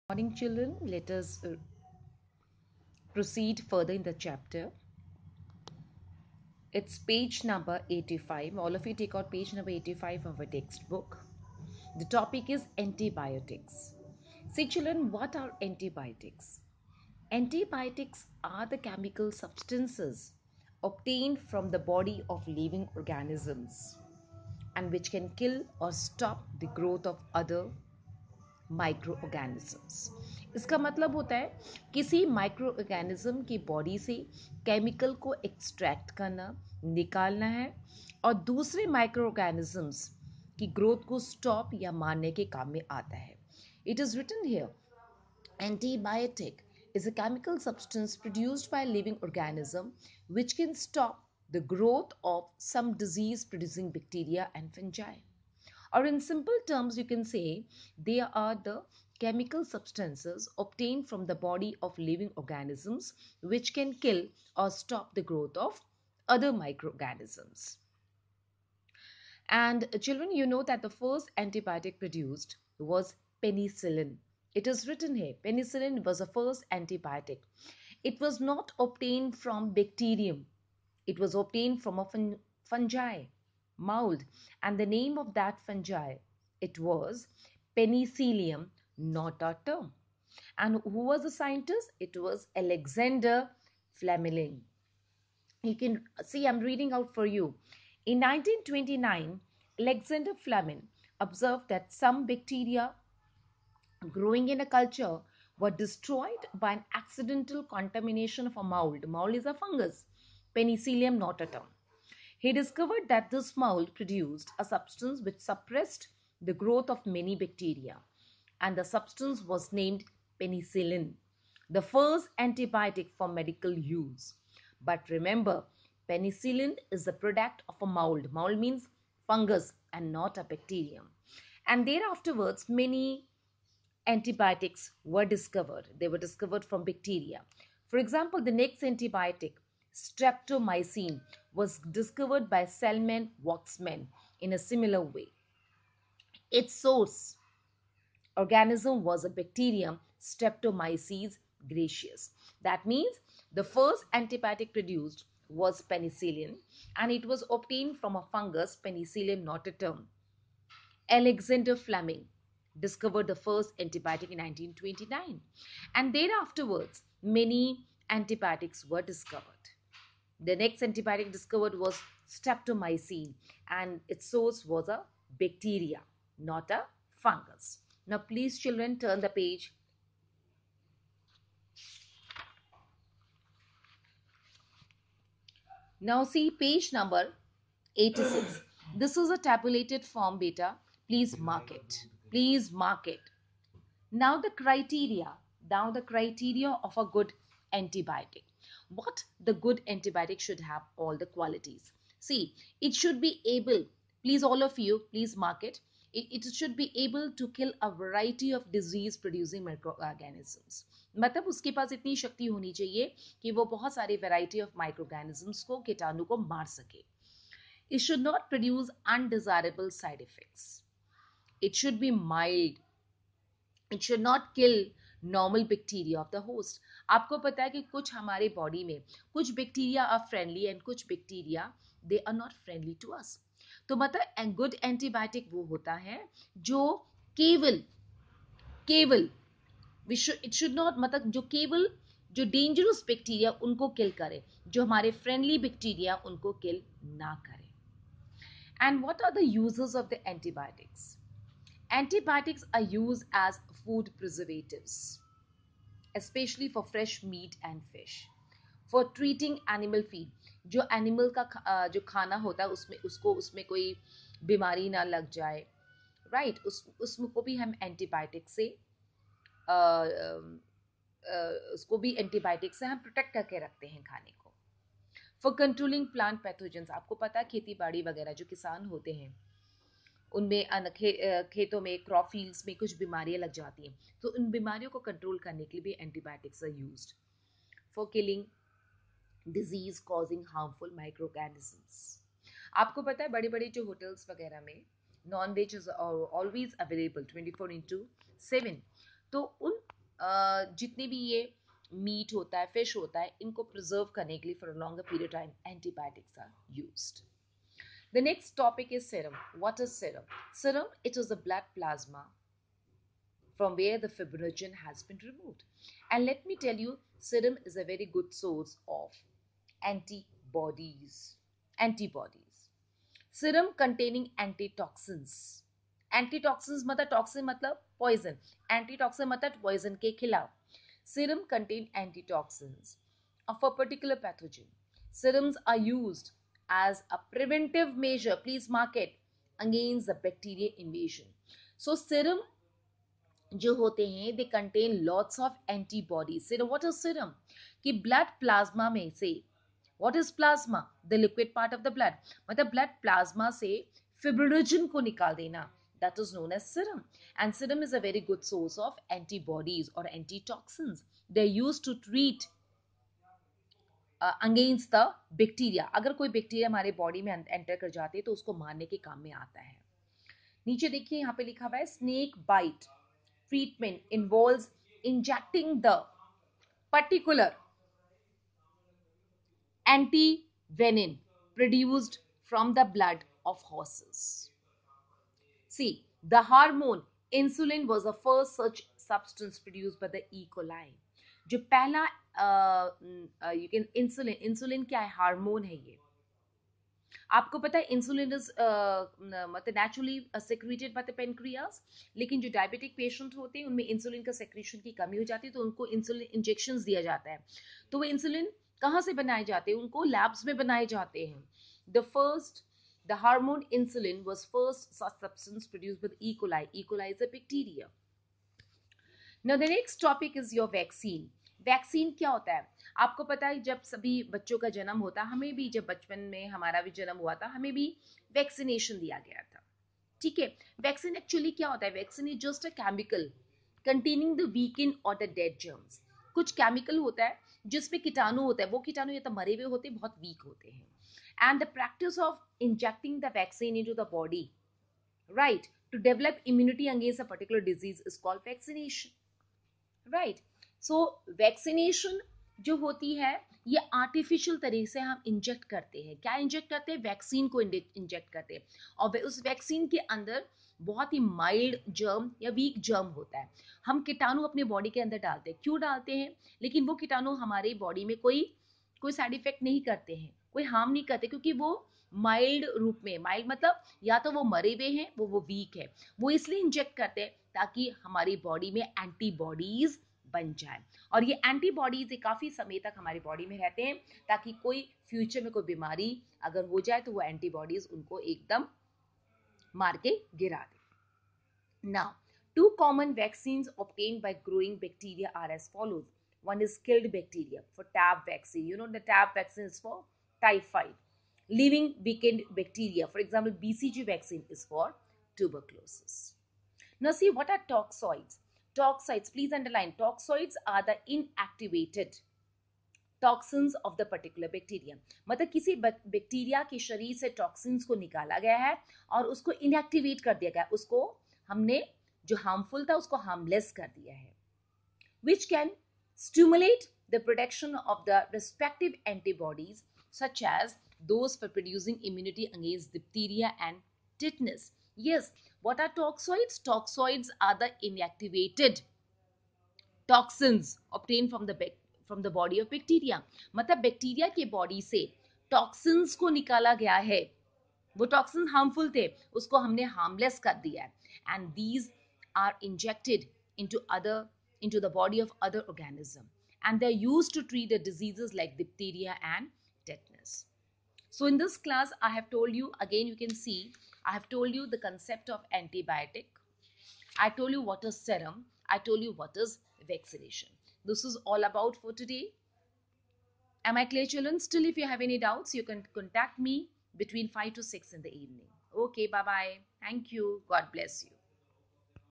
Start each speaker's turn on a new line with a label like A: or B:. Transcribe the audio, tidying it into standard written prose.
A: Morning, children. Let us proceed further in the chapter. It's page number 85. All of you take out page number 85 of a textbook. The topic is antibiotics. See, children, what are antibiotics? Antibiotics are the chemical substances obtained from the body of living organisms and which can kill or stop the growth of other micro organisms. इसका मतलब होता है किसी micro organism की body से chemical को extract करना, निकालना है और दूसरे माइक्रो ऑर्गेनिजम्स की ग्रोथ को स्टॉप या मारने के काम में आता है. It is written here antibiotic is a chemical substance produced by a living organism which can stop the growth of some disease producing bacteria and fungi. Or in simple terms, you can say they are the chemical substances obtained from the body of living organisms which can kill or stop the growth of other microorganisms. And children, you know that the first antibiotic produced was penicillin. It is written here, penicillin was the first antibiotic. It was not obtained from bacterium. It was obtained from a fungi, mold, and the name of that fungi, it was Penicillium notatum. And who was the scientist? It was Alexander Fleming. You can see, I'm reading out for you. In 1929, Alexander Fleming observed that some bacteria growing in a culture were destroyed by an accidental contamination of a mold. Mold is a fungus, Penicillium notatum. He discovered that this mold produced a substance which suppressed the growth of many bacteria, and the substance was named penicillin, the first antibiotic for medical use. But remember, penicillin is the product of a mold. Mold means fungus and not a bacterium. And thereafterwards, many antibiotics were discovered. They were discovered from bacteria. For example, the next antibiotic, streptomycin, was discovered by Salman Waxman in a similar way. Its source organism was a bacterium, Streptomyces gracious. That means the first antibiotic produced was penicillin and it was obtained from a fungus, Penicillium notatum. Alexander Fleming discovered the first antibiotic in 1929, and thereafterwards many antibiotics were discovered. The next antibiotic discovered was streptomycin, and its source was a bacteria, not a fungus. Now please children turn the page. Now see page number 86. This is a tabulated form, beta. Please mark it. Please mark it. Now the criteria of a good antibiotic. What the good antibiotic should have all the qualities. See, it should be able, please all of you, please mark it. It should be able to kill a variety of disease producing microorganisms. मतलब उसके पास इतनी शक्ति होनी चाहिए कि वो बहुत सारी वैरायटी ऑफ माइक्रोऑर्गेनिजम्स को, कीटाणु को मार सके. It should not produce undesirable side effects. It should be mild. It should not kill normal bacteria of the host. आपको पता है कि कुछ हमारे बॉडी में कुछ बैक्टीरिया आर फ्रेंडली एंड कुछ bacteria they are not friendly to us. तो मतलब गुड एंटीबायोटिक वो होता है जो केवल केवल इट शुड नॉट, मतलब जो केवल जो डेंजरस बैक्टीरिया उनको किल करे, जो हमारे फ्रेंडली बैक्टीरिया उनको किल ना करे. And what are the uses of the antibiotics? Antibiotics are used as food preservatives, especially for fresh meat and fish. For treating animal feed, जो एनिमल का जो खाना होता है उसमें कोई बीमारी ना लग जाए, राइट, उसको भी हम एंटीबायोटिक से उसको भी एंटीबायोटिक से हम प्रोटेक्ट करके रखते हैं खाने को. फॉर कंट्रोलिंग प्लांट पैथोजेंस, आपको पता है खेती बाड़ी वगैरह जो किसान होते हैं उनमें खेतों में, क्रॉप फील्ड्स में कुछ बीमारियां लग जाती हैं, तो उन बीमारियों को कंट्रोल करने के लिए भी antibiotics are used for killing disease causing harmful micro organisms. आपको पता है बड़े बड़े जो होटल्स वगैरह में non veg is always available 24/7. तो उन जितने भी ये मीट होता है, फिश होता है, इनको प्रिजर्व करने के लिए for a longer period time antibiotics are used. The next topic is serum. What is serum? Serum, it is the blood plasma from where the fibrinogen has been removed. And let me tell you, serum is a very good source of antibodies. Antibodies. Serum containing antitoxins. Antitoxins मतलब toxin मतलब poison. Antitoxin मतलब poison के खिलाफ. Serum contain antitoxins of a particular pathogen. Serums are used as a preventive measure, please mark it, against the bacteria invasion. So serum जो होते हैं they contain lots of antibodies. Serum, what is serum? कि blood plasma में से, what is plasma? The liquid part of the blood. मतलब blood plasma से fibrinogen को निकाल देना, that is known as serum. And serum is a very good source of antibodies or antitoxins. They're used to treat against the bacteria. अगर कोई bacteria हमारे body में enter कर जाते हैं तो उसको मारने के काम में आता है. नीचे देखिए यहाँ पे लिखा हुआ है snake bite treatment involves injecting the particular antivenin produced from the blood of horses. See, the hormone insulin was the first such substance produced by the E. coli. जो पहला you can इंसुलिन क्या है? Hormone है ये. आपको पता है insulin is मतलब naturally secreted by the pancreas, लेकिन जो डायबिटिक पेशेंट होते हैं उनमें इंसुलिन का सेक्रेशन की कमी हो जाती है तो उनको इंसुलिन इंजेक्शंस दिया जाता है. तो वो इंसुलिन कहाँ से बनाए जाते हैं? उनको लैब्स में बनाए जाते हैं. The hormone insulin was first such substance produced with E. coli. E. coli is a bacteria. Now the next topic is your vaccine. Vaccine क्या होता है? आपको पता है जब सभी बच्चों का जन्म होता, हमें भी जब बचपन में हमारा भी जन्म हुआ था, हमें भी वैक्सीनेशन दिया गया था. ठीक है. वैक्सीन एक्चुअली क्या होता है? Vaccine is just a chemical containing the weekend और द डेड जर्म्स. कुछ केमिकल होता है जिसमें कीटाणु होता है, वो कीटाणु या तो मरे हुए होते हैं, बहुत वीक होते हैं. And the practice of injecting the vaccine into the body, right, to develop immunity against a particular disease is called vaccination. Right. So vaccination जो होती है ये आर्टिफिशियल तरीके से हम इंजेक्ट करते हैं. क्या इंजेक्ट करते हैं? वैक्सीन को इंजेक्ट करते हैं. और उस वैक्सीन के अंदर बहुत ही माइल्ड जर्म या वीक जर्म होता है. हम कीटाणु अपने बॉडी के अंदर डालते हैं. क्यों डालते हैं? लेकिन वो कीटाणु हमारे बॉडी में कोई साइड इफेक्ट नहीं करते हैं, कोई हार्म नहीं करते, क्योंकि वो माइल्ड रूप में, माइल्ड मतलब या तो वो मरे हुए हैं, वो वीक है, वो इसलिए इंजेक्ट करते हैं ताकि हमारी बॉडी में एंटीबॉडीज बन जाए. और ये एंटीबॉडीज काफी समय तक हमारी बॉडी में रहते हैं ताकि कोई फ्यूचर में कोई बीमारी अगर हो जाए तो वो एंटीबॉडीज उनको एकदम मार के गिरा दे. Now, two common vaccines obtained by growing bacteria are as follows. One is killed bacteria for TAB vaccine. You know the TAB vaccine is for typhoid. Living weakened bacteria, for example, BCG vaccine is for tuberculosis. Now see, what are toxoids? Toxoids, please underline, toxoids are the inactivated toxins of the particular bacteria. मतलब किसी bacteria के शरीर से toxins को निकाला गया है और उसको इनएक्टिवेट कर दिया गया, उसको हमने जो हार्मफुल था उसको हार्मलेस कर दिया है. Which can stimulate the production of the respective antibodies such as those for producing immunity against diphtheria and tetanus. Yes, what are toxoids? Toxoids are the inactivated toxins obtained from the body of bacteria. मतलब bacteria के body से toxins को निकाला गया है, वो toxin harmful थे, उसको हमने हार्मलेस कर दिया है. And these are injected into the body of other organism, and they are used to treat the diseases like diphtheria and tetanus. So in this class I have told you, again you can see, I have told you the concept of antibiotic, I told you what is serum, I told you what is vaccination. This is all about for today. Am I clear, children? Still, if you have any doubts, you can contact me between 5 to 6 in the evening. Okay, bye-bye. Thank you. God bless you.